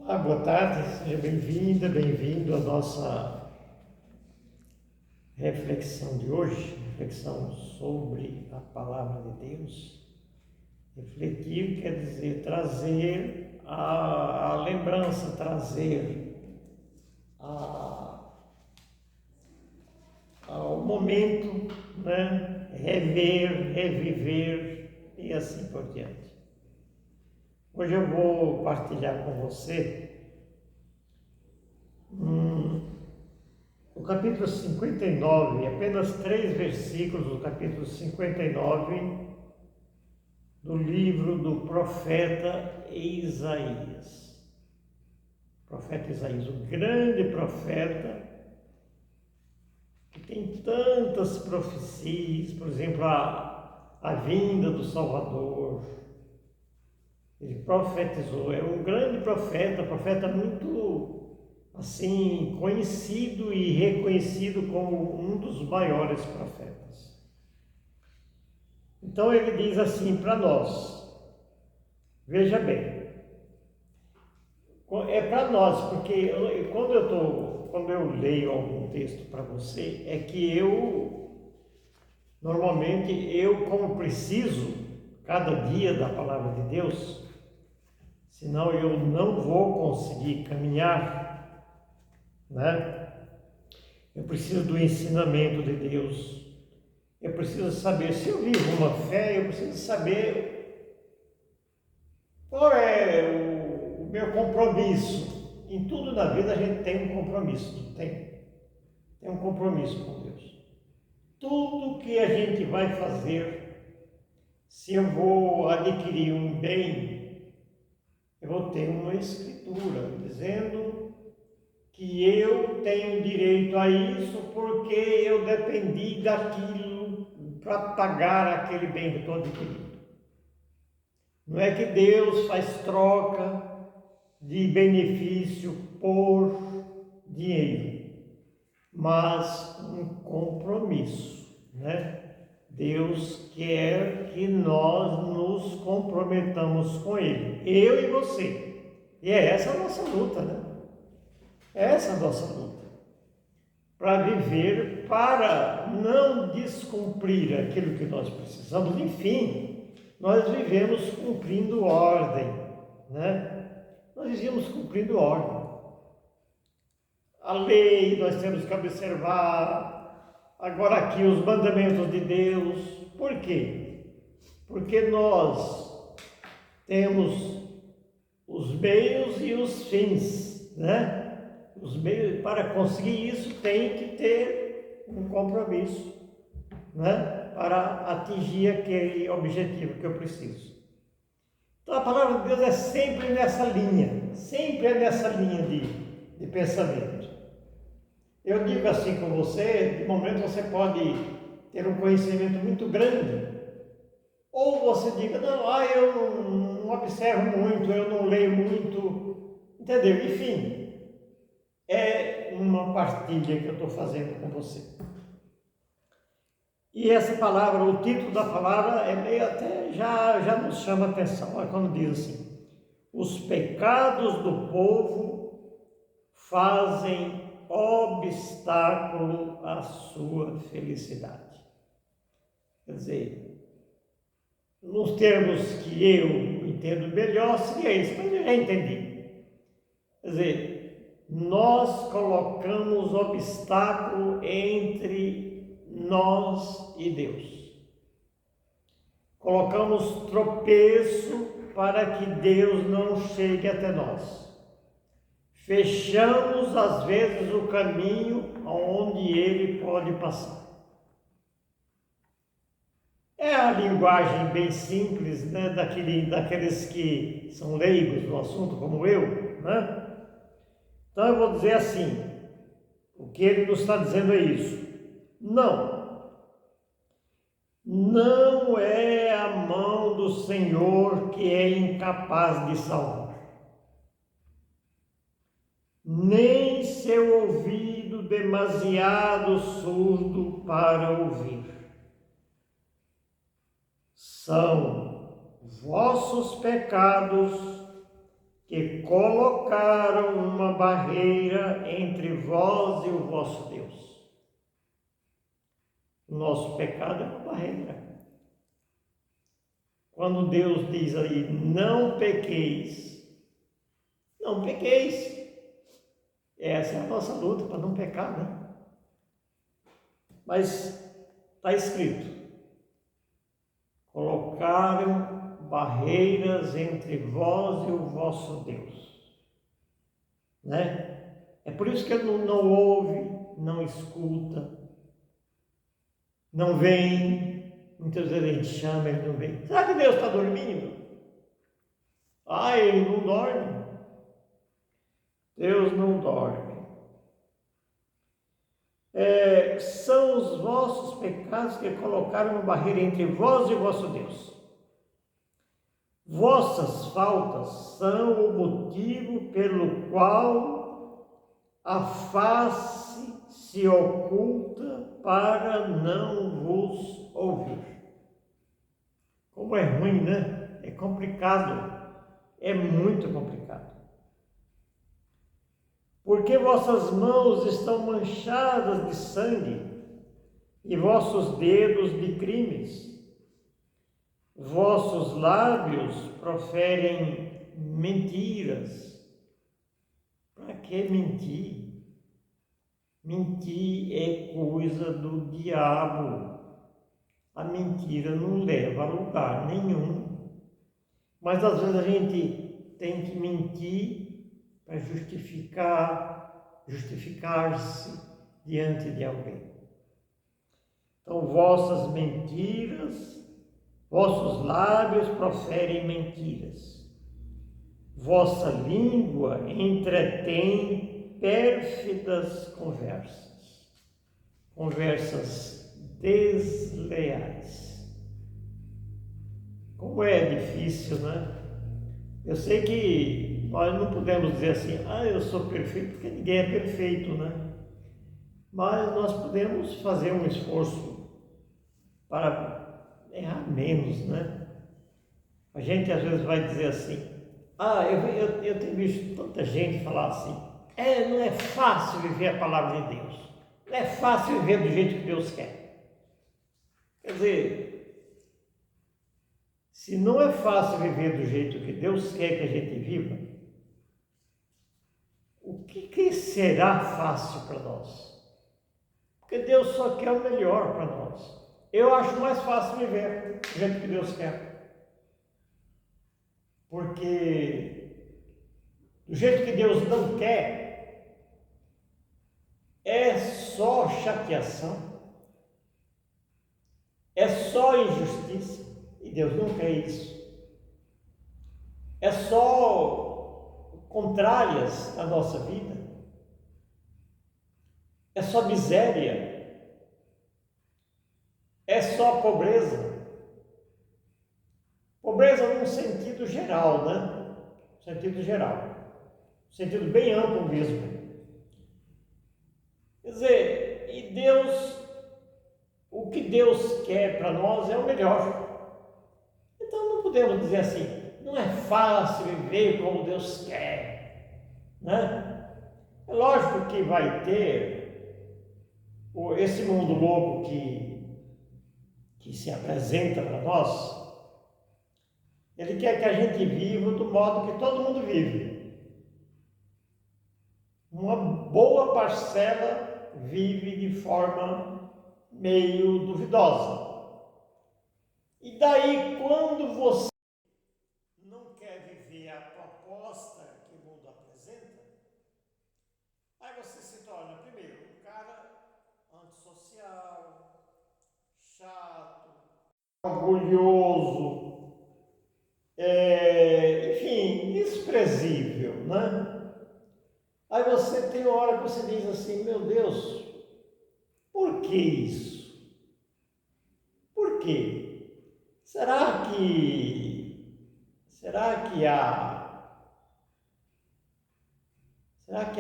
Olá, boa tarde, seja bem-vinda, bem-vindo à nossa reflexão de hoje, reflexão sobre a Palavra de Deus. Refletir quer dizer trazer a lembrança, trazer ao momento, né? Rever, reviver e assim por diante. Hoje eu vou partilhar com você o capítulo 59, apenas 3 versículos do capítulo 59 do livro do profeta Isaías. Profeta Isaías, o grande profeta, que tem tantas profecias, por exemplo, a vinda do Salvador. Ele profetizou, é um grande profeta muito assim, conhecido e reconhecido como um dos maiores profetas. Então ele diz assim para nós, veja bem, é para nós, porque quando eu leio algum texto para você, é que normalmente como preciso, cada dia da palavra de Deus, senão eu não vou conseguir caminhar, né? Eu preciso do ensinamento de Deus. Eu preciso saber, se eu vivo uma fé, eu preciso saber qual é o meu compromisso. Em tudo na vida a gente tem um compromisso, não tem? Tem um compromisso com Deus. Tudo que a gente vai fazer, se eu vou adquirir um bem, eu vou ter uma escritura dizendo que eu tenho direito a isso porque eu dependi daquilo para pagar aquele bem que estou adquirindo. Não é que Deus faz troca de benefício por dinheiro, mas um compromisso, né? Deus quer que nós nos comprometamos com Ele, eu e você. E é essa a nossa luta, né? Essa é a nossa luta. Para viver, para não descumprir aquilo que nós precisamos. Enfim, nós vivemos cumprindo ordem, né? Nós vivemos cumprindo ordem. A lei nós temos que observar. Agora aqui os mandamentos de Deus. Por quê? Porque nós temos os meios e os fins, né? Os meios, para conseguir isso, tem que ter um compromisso, né? Para atingir aquele objetivo que eu preciso. Então a palavra de Deus é sempre nessa linha, de pensamento. Eu digo assim com você, de momento você pode ter um conhecimento muito grande, ou você diga, não, eu não observo muito, eu não leio muito, entendeu? Enfim, é uma partilha que eu estou fazendo com você. E essa palavra, o título da palavra é meio até, já nos chama a atenção. Olha quando diz assim, os pecados do povo fazem obstáculo à sua felicidade. Quer dizer, nos termos que eu entendo melhor, seria isso, mas eu já entendi. Quer dizer, nós colocamos obstáculo entre nós e Deus. Colocamos tropeço para que Deus não chegue até nós. Fechamos, às vezes, o caminho onde Ele pode passar. É a linguagem bem simples, né, daqueles que são leigos no assunto, como eu, né? Então eu vou dizer assim, o que ele nos está dizendo é isso. Não é a mão do Senhor que é incapaz de salvar, nem seu ouvido demasiado surdo para ouvir. São vossos pecados que colocaram uma barreira entre vós e o vosso Deus. O nosso pecado é uma barreira. Quando Deus diz aí, não pequeis, não pequeis. Essa é a nossa luta para não pecar, né? Mas está escrito, colocaram barreiras entre vós e o vosso Deus, né? É por isso que ele não ouve, não escuta, não vem. Muitas vezes a gente chama, ele não vem. Será que Deus está dormindo? Ah, ele não dorme. Deus não dorme. São os vossos pecados que colocaram uma barreira entre vós e o vosso Deus. Vossas faltas são o motivo pelo qual a face se oculta para não vos ouvir. Como é ruim, né? É complicado. É muito complicado. Porque vossas mãos estão manchadas de sangue e vossos dedos de crimes. Vossos lábios proferem mentiras. Para que mentir? Mentir é coisa do diabo. A mentira não leva a lugar nenhum. Mas às vezes a gente tem que mentir para justificar-se diante de alguém. Então, vossas mentiras, vossos lábios proferem mentiras. Vossa língua entretém pérfidas conversas desleais. Como é difícil, né? Eu sei que nós não podemos dizer assim, eu sou perfeito, porque ninguém é perfeito, né? Mas nós podemos fazer um esforço para errar menos, né? A gente às vezes vai dizer assim, eu tenho visto tanta gente falar assim, não é fácil viver a palavra de Deus, não é fácil viver do jeito que Deus quer. Quer dizer, se não é fácil viver do jeito que Deus quer que a gente viva, o que será fácil para nós? Porque Deus só quer o melhor para nós. Eu acho mais fácil viver do jeito que Deus quer. Porque do jeito que Deus não quer, é só chateação, é só injustiça. E Deus não quer isso. É só contrárias à nossa vida. É só miséria. É só pobreza. Pobreza num sentido geral, né? Sentido geral. Sentido bem amplo mesmo. Quer dizer, e Deus, o que Deus quer para nós é o melhor. Então não podemos dizer assim, não é fácil viver como Deus quer, né? É lógico que vai ter esse mundo louco que se apresenta para nós. Ele quer que a gente viva do modo que todo mundo vive. Uma boa parcela vive de forma meio duvidosa. E daí, quando você não quer viver a proposta que o mundo apresenta, aí você se torna, primeiro, um cara antissocial, chato, orgulhoso, enfim, desprezível, né? Aí você tem uma hora que você diz assim, meu Deus, por que isso? Por quê? Será que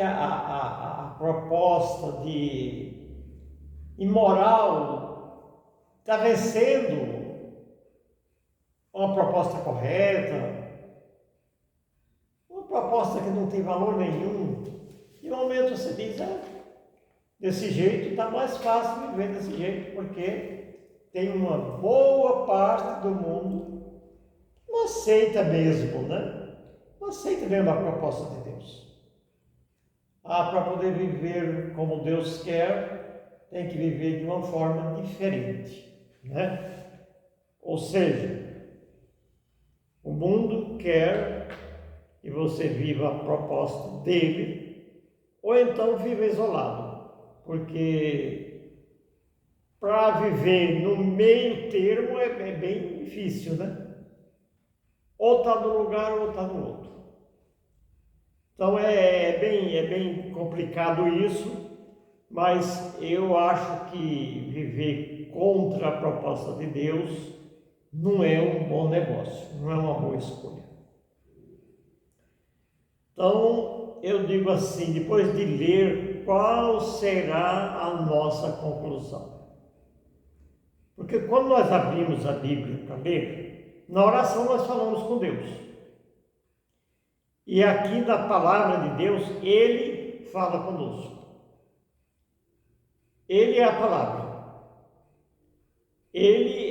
a proposta de imoral está vencendo uma proposta correta? Uma proposta que não tem valor nenhum. E no momento você diz, desse jeito está mais fácil viver desse jeito, porque tem uma boa parte do mundo que não aceita mesmo, né? Não aceita mesmo a proposta de Deus. Para poder viver como Deus quer, tem que viver de uma forma diferente, né? Ou seja, o mundo quer que você viva a proposta dele, ou então viva isolado, porque para viver no meio termo é bem difícil, né? Ou está num lugar ou está no outro. Então é bem complicado isso, mas eu acho que viver contra a proposta de Deus não é um bom negócio, não é uma boa escolha. Então eu digo assim, depois de ler, qual será a nossa conclusão? Porque quando nós abrimos a Bíblia para ler, na oração nós falamos com Deus. E aqui na palavra de Deus, Ele fala conosco. Ele é a palavra. Ele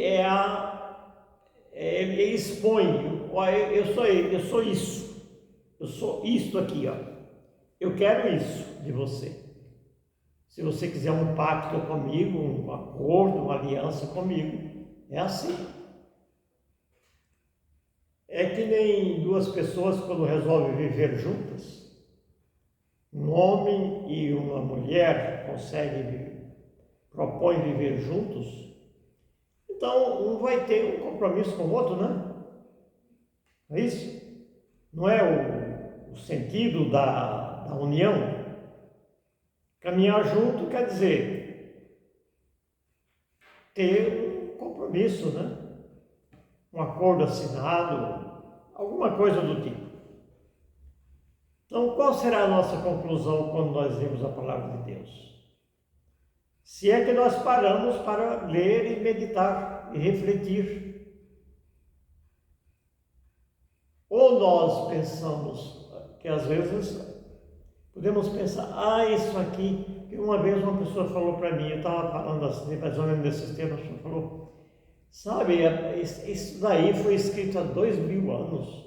ele expõe. Eu sou isso. Eu sou isto aqui, ó. Eu quero isso de você. Se você quiser um pacto comigo, um acordo, uma aliança comigo, é assim. É que nem duas pessoas quando resolvem viver juntas. Um homem e uma mulher propõem viver juntos. Então, um vai ter um compromisso com o outro, né? Não é isso? Não é o sentido da união? Caminhar junto quer dizer ter um compromisso, né? Um acordo assinado, alguma coisa do tipo. Então, qual será a nossa conclusão quando nós lemos a palavra de Deus? Se é que nós paramos para ler e meditar e refletir. Ou nós pensamos, que às vezes podemos pensar, isso aqui, que uma vez uma pessoa falou para mim, eu estava falando assim, mais ou menos nesses termos, a pessoa falou, sabe, isso daí foi escrito há 2000 anos.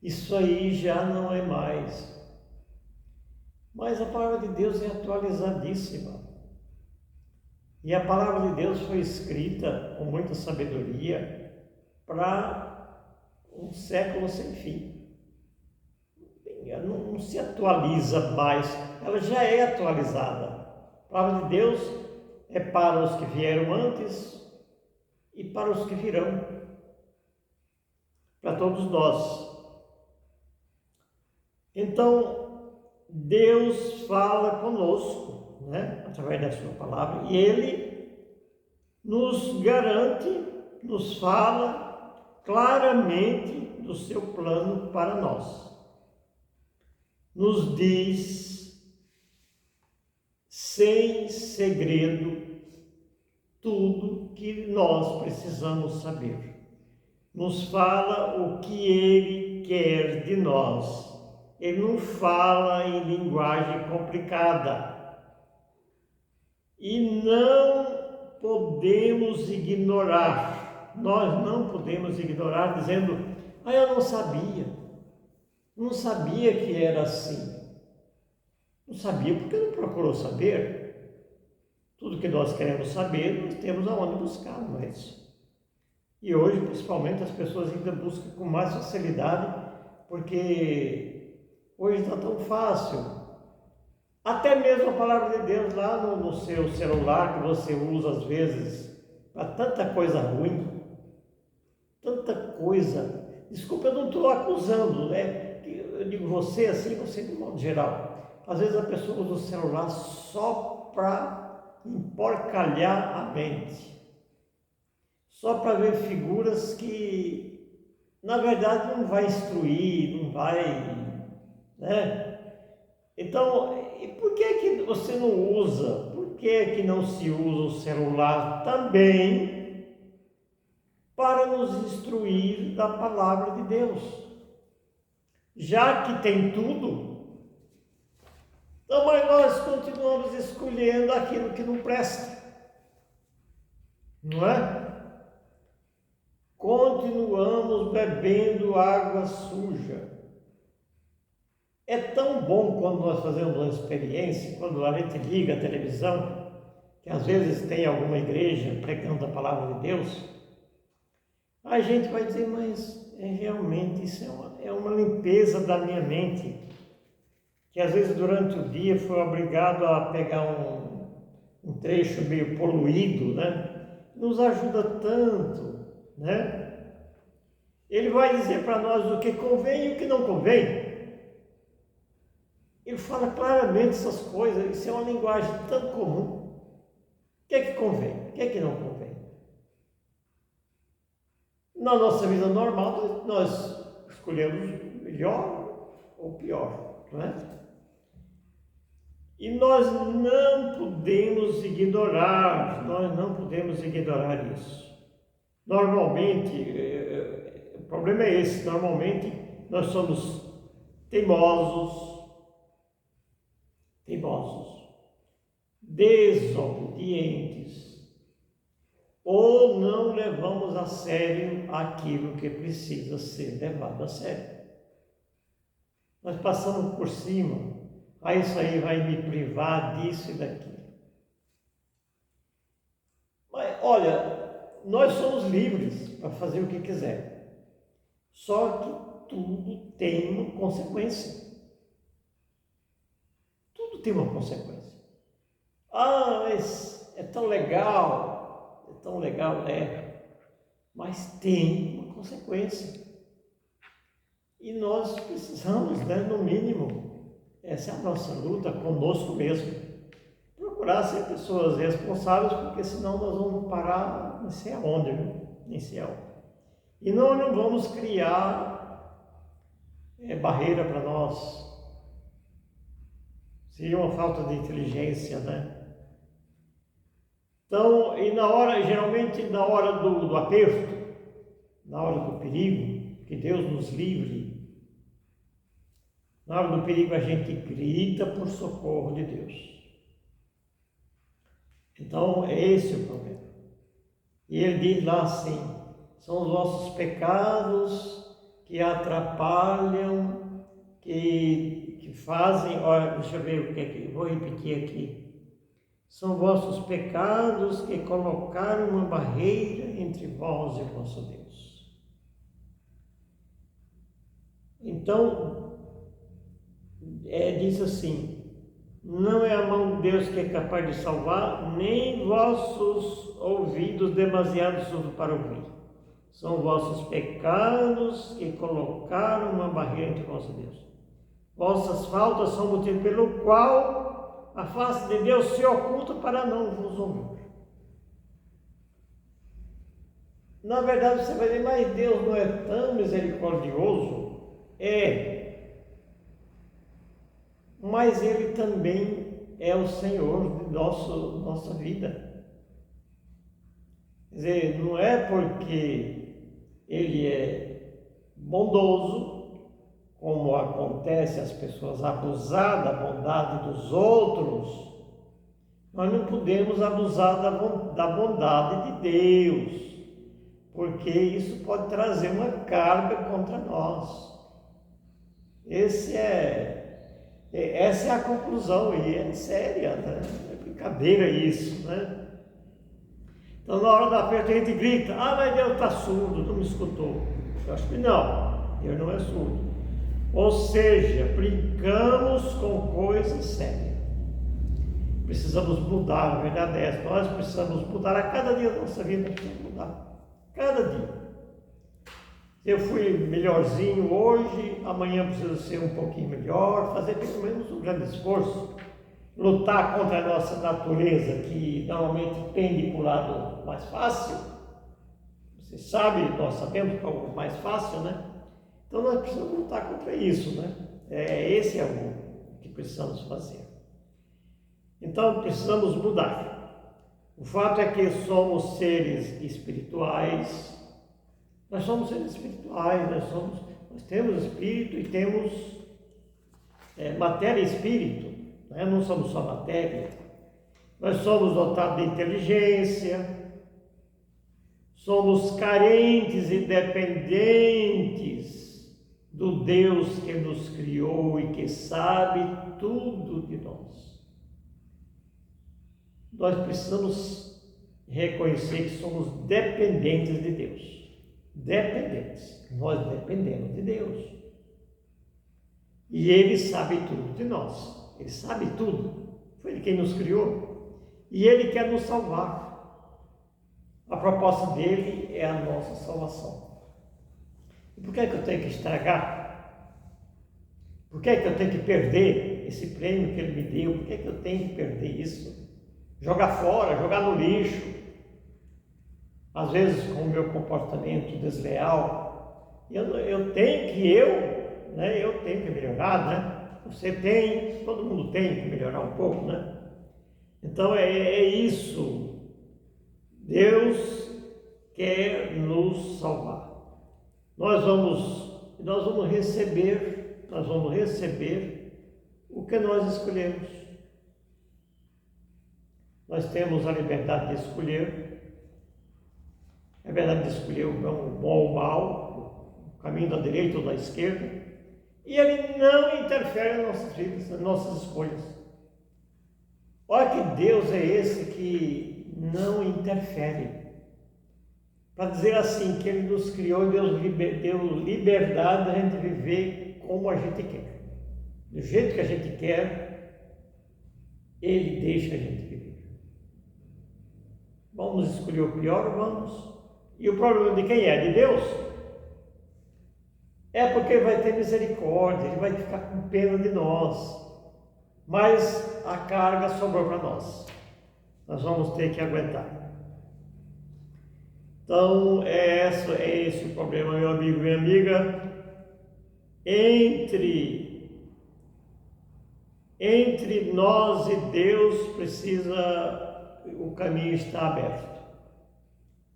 Isso aí já não é mais. Mas a palavra de Deus é atualizadíssima. E a palavra de Deus foi escrita com muita sabedoria para um século sem fim. Não se atualiza mais, ela já é atualizada. A palavra de Deus é para os que vieram antes e para os que virão. Para todos nós. Então, Deus fala conosco, né, através da sua palavra, e Ele nos garante, nos fala claramente do seu plano para nós. Nos diz, sem segredo, tudo que nós precisamos saber. Nos fala o que Ele quer de nós. Ele não fala em linguagem complicada. E não podemos ignorar. Nós não podemos ignorar dizendo, eu não sabia. Não sabia que era assim. Não sabia porque não procurou saber. Tudo que nós queremos saber, nós temos aonde buscar, não é isso? E hoje, principalmente, as pessoas ainda buscam com mais facilidade, porque hoje está tão fácil. Até mesmo a palavra de Deus lá no seu celular, que você usa às vezes para tanta coisa ruim, tanta coisa. Desculpa, eu não estou acusando, né? Eu digo você assim, você de modo geral. Às vezes a pessoa usa o celular só para emporcalhar a mente. Só para ver figuras que, na verdade, não vai instruir, não vai, né? Então, e por que você não usa? Por que não se usa o celular também para nos instruir da palavra de Deus? já que tem tudo, então, mas nós continuamos escolhendo aquilo que não presta, não é? Continuamos bebendo água suja. É tão bom quando nós fazemos uma experiência, quando a gente liga a televisão, que às vezes tem alguma igreja pregando a palavra de Deus, a gente vai dizer, mas realmente isso é uma limpeza da minha mente, que às vezes durante o dia foi obrigado a pegar um trecho meio poluído, né? Nos ajuda tanto, né? Ele vai dizer para nós o que convém e o que não convém. Ele fala claramente essas coisas, isso é uma linguagem tão comum. O que é que convém? O que é que não convém? Na nossa vida normal, nós escolhemos melhor ou pior, não é? E nós não podemos ignorar isso. Normalmente, o problema é esse, normalmente nós somos teimosos, desobedientes, ou não levamos a sério aquilo que precisa ser levado a sério. Nós passamos por cima, isso aí vai me privar disso e daquilo. Mas olha, nós somos livres para fazer o que quiser, só que tudo tem uma consequência. Tudo tem uma consequência. Mas é tão legal, mas tem uma consequência. E nós precisamos, né, no mínimo, essa é a nossa luta conosco mesmo, procurar ser pessoas responsáveis, porque senão nós vamos parar não sei aonde, nem sei aonde. E não vamos criar barreira para nós. Seria uma falta de inteligência, né? Então, geralmente na hora do aperto, na hora do perigo, que Deus nos livre, na hora do perigo a gente grita por socorro de Deus. Então, é esse o problema. E ele diz lá assim, são os nossos pecados que atrapalham, que fazem, olha, deixa eu ver o que é que, vou repetir aqui. São vossos pecados que colocaram uma barreira entre vós e o vosso Deus. Então, diz assim, não é a mão de Deus que é capaz de salvar, nem vossos ouvidos demasiado surdos para ouvir. São vossos pecados que colocaram uma barreira entre vós e Deus. Vossas faltas são o motivo pelo qual a face de Deus se oculta para não vos ouvir. Na verdade, você vai dizer, mas Deus não é tão misericordioso? Mas Ele também é o Senhor de nossa vida. Quer dizer, não é porque Ele é bondoso, como acontece as pessoas abusar da bondade dos outros, nós não podemos abusar da bondade de Deus, porque isso pode trazer uma carga contra nós. Essa é a conclusão, e é séria, né? É brincadeira isso, né? Então, na hora do aperto, a gente grita, mas Deus está surdo, não me escutou. Eu acho que não, Deus não é surdo. Ou seja, brincamos com coisas sérias. Precisamos mudar, a verdade é essa. Nós precisamos mudar a cada dia da nossa vida, precisamos mudar. Cada dia. Eu fui melhorzinho hoje, amanhã preciso ser um pouquinho melhor, fazer pelo menos um grande esforço. Lutar contra a nossa natureza, que normalmente tende para o lado mais fácil. Você sabe, nós sabemos qual é o mais fácil, né? Então nós precisamos lutar contra isso, né? Esse é o que precisamos fazer. Então precisamos mudar. O fato é que somos seres espirituais. Nós somos seres espirituais, nós somos Nós temos espírito e temos matéria e espírito, né? Não somos só matéria. Nós somos dotados de inteligência, somos carentes e dependentes do Deus que nos criou e que sabe tudo de nós. Nós precisamos reconhecer que somos dependentes de Deus. Dependentes. Nós dependemos de Deus. E Ele sabe tudo de nós. Ele sabe tudo. Foi Ele quem nos criou. E Ele quer nos salvar. A proposta dele é a nossa salvação. E por que é que eu tenho que estragar? Por que é que eu tenho que perder esse prêmio que Ele me deu? Por que é que eu tenho que perder isso? Jogar fora, jogar no lixo. Às vezes com o meu comportamento desleal, eu tenho que melhorar, né? Você tem, todo mundo tem que melhorar um pouco, né? Então é isso. Deus quer nos salvar. Nós vamos receber o que nós escolhemos. Nós temos a liberdade de escolher, a liberdade de escolher o bom ou o mal, o caminho da direita ou da esquerda, e Ele não interfere nas nossas vidas, nas nossas escolhas. Olha que Deus é esse que não interfere. Para dizer assim, que Ele nos criou e deu liberdade da gente viver como a gente quer. Do jeito que a gente quer, Ele deixa a gente viver. Vamos escolher o pior? Vamos. E o problema de quem é? De Deus? É porque Ele vai ter misericórdia, Ele vai ficar com pena de nós. Mas a carga sobrou para nós. Nós vamos ter que aguentar. Então, é esse o problema, meu amigo, minha amiga. Entre nós e Deus o caminho está aberto.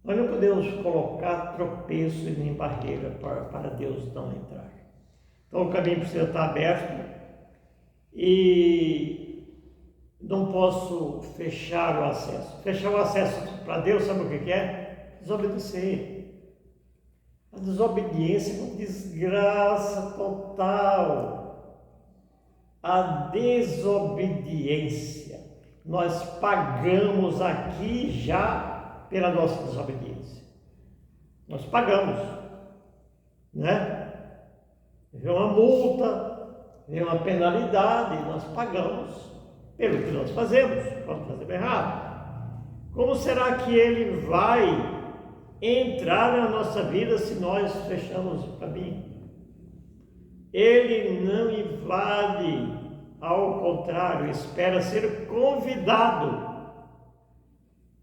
Nós não podemos colocar tropeço nem barreira para Deus não entrar. Então o caminho precisa estar aberto e não posso fechar o acesso. Fechar o acesso para Deus, sabe o que é? Desobedecer. A desobediência é uma desgraça total. A desobediência. Nós pagamos aqui já pela nossa desobediência. Nós pagamos, né? Vem uma multa, vem uma penalidade, nós pagamos pelo que nós fazemos, quando fazemos errado. Como será que Ele vai entrar na nossa vida se nós fechamos o caminho? Ele não invade. Ao contrário, espera ser convidado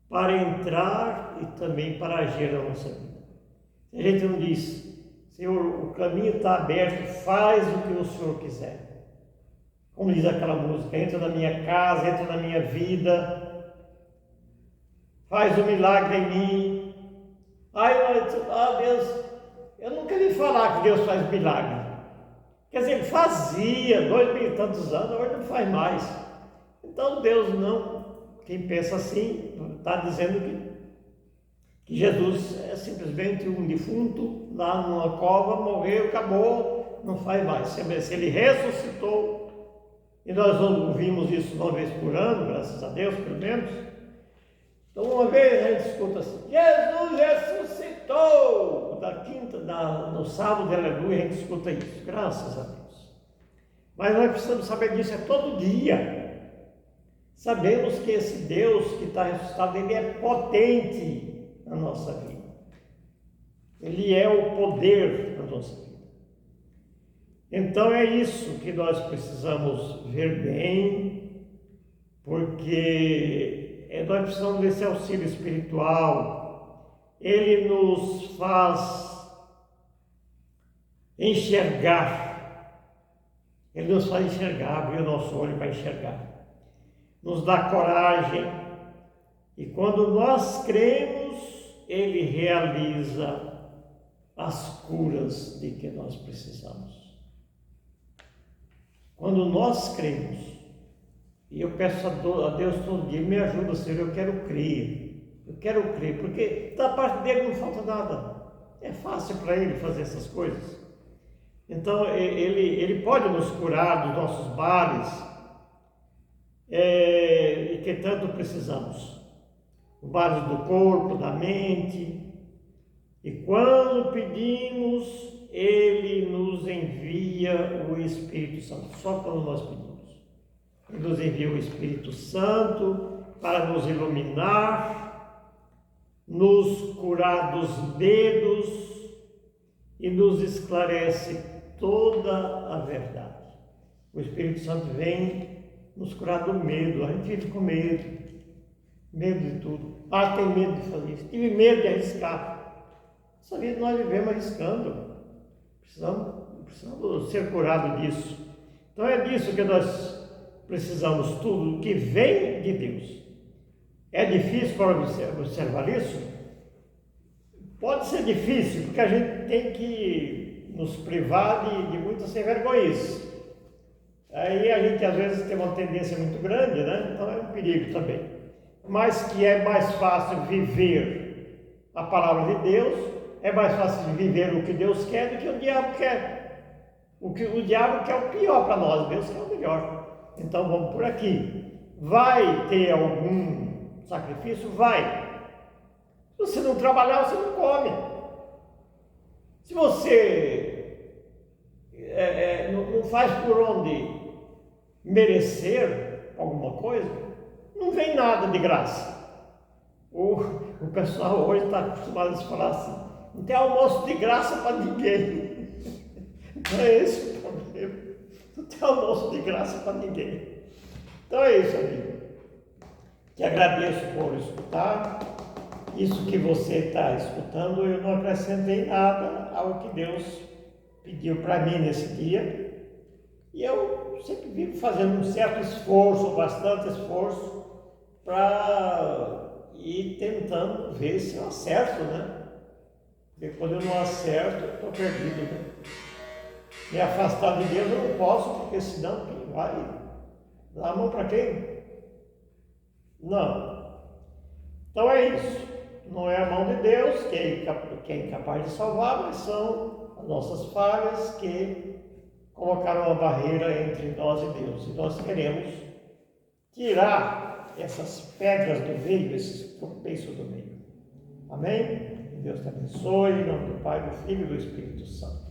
para entrar e também para agir na nossa vida. Se a gente não diz, Senhor, o caminho está aberto, faz o que o Senhor quiser. Como diz aquela música, entra na minha casa, entra na minha vida, faz um milagre em mim. Deus, eu nunca vi falar que Deus faz milagre. Quer dizer, ele fazia 2000 e tantos anos, agora não faz mais. Então Deus não, quem pensa assim, está dizendo que Jesus é simplesmente um defunto lá numa cova, morreu, acabou, não faz mais. Se Ele ressuscitou, e nós ouvimos isso uma vez por ano, graças a Deus, pelo menos. Então uma vez a gente escuta assim, Jesus ressuscitou! No sábado de aleluia a gente escuta isso, graças a Deus. Mas nós precisamos saber disso, é todo dia. Sabemos que esse Deus que está ressuscitado, Ele é potente na nossa vida. Ele é o poder na nossa vida. Então é isso que nós precisamos ver bem, porque nós precisamos desse auxílio espiritual. Ele nos faz enxergar. Ele nos faz enxergar, abrir o nosso olho para enxergar. Nos dá coragem. E quando nós cremos, Ele realiza as curas de que nós precisamos. Quando nós cremos, e eu peço a Deus todo dia, me ajuda, Senhor, eu quero crer, porque da parte dele não falta nada, é fácil para ele fazer essas coisas. Então, ele pode nos curar dos nossos males, e que tanto precisamos, os males do corpo, da mente. E quando pedimos, Ele nos envia o Espírito Santo, só quando nós pedimos. Ele nos envia o Espírito Santo para nos iluminar, nos curar dos medos e nos esclarece toda a verdade. O Espírito Santo vem nos curar do medo. A gente vive com medo de tudo. Tem medo de fazer isso, tive medo de arriscar. Essa vida nós vivemos arriscando, precisamos ser curados disso. Então é disso que nós precisamos, tudo que vem de Deus. É difícil para observar isso? Pode ser difícil, porque a gente tem que nos privar de muita sem vergonhice. Aí a gente às vezes tem uma tendência muito grande, né? Então é um perigo também. Mas que é mais fácil viver a palavra de Deus, é mais fácil de viver o que Deus quer do que o diabo quer. O diabo quer o pior para nós, Deus quer o melhor. Então vamos por aqui. Vai ter algum sacrifício? Vai. Se você não trabalhar, você não come. Se você não faz por onde merecer alguma coisa, não vem nada de graça. O pessoal hoje está acostumado a falar assim: não tem almoço de graça para ninguém. Não é esse o problema. Não tem almoço de graça para ninguém. Então é isso, amigo. Te agradeço por escutar. Isso que você está escutando, eu não acrescentei nada ao que Deus pediu para mim nesse dia. E eu sempre vivo fazendo um certo esforço, bastante esforço, para ir tentando ver se eu acerto, né? Porque quando eu não acerto, eu estou perdido, né? Me afastar de Deus eu não posso, porque senão quem vai dar a mão para quem? Não. Então é isso. Não é a mão de Deus que é incapaz de salvar, mas são as nossas falhas que colocaram uma barreira entre nós e Deus. E nós queremos tirar essas pedras do meio, esses tropeços do meio. Amém? Que Deus te abençoe, em nome do Pai, do Filho e do Espírito Santo.